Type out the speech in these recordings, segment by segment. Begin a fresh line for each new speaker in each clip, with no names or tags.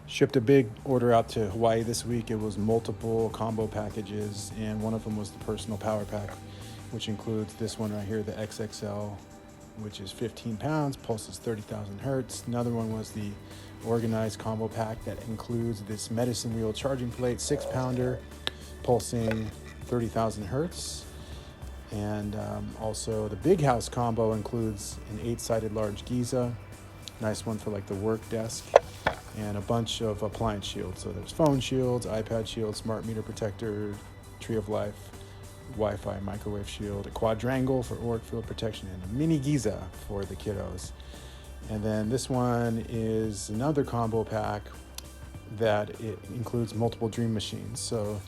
Shipped a big order out to Hawaii this week. It was multiple combo packages, and one of them was the personal power pack, which includes this one right here, the XXL, which is 15 pounds, pulses 30,000 hertz. Another one was the organized combo pack that includes this medicine wheel charging plate, 6-pounder, pulsing 30,000 hertz. And also the big house combo includes an 8-sided large Giza, nice one for like the work desk, and a bunch of appliance shields. So there's phone shields, iPad shields, smart meter protector, tree of life, Wi-Fi microwave shield, a quadrangle for auric field protection, and a mini Giza for the kiddos. And then this one is another combo pack that it includes multiple dream machines. So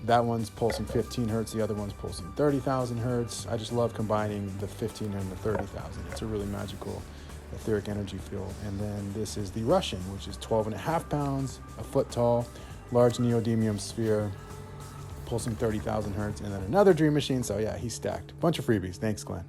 that one's pulsing 15 hertz, the other one's pulsing 30,000 hertz. I just love combining the 15 and the 30,000. It's a really magical etheric energy field. And then this is the Russian, which is 12.5 pounds, a foot tall, large neodymium sphere, pulsing 30,000 hertz, and then another dream machine. So yeah, he's stacked. Bunch of freebies. Thanks, Glenn.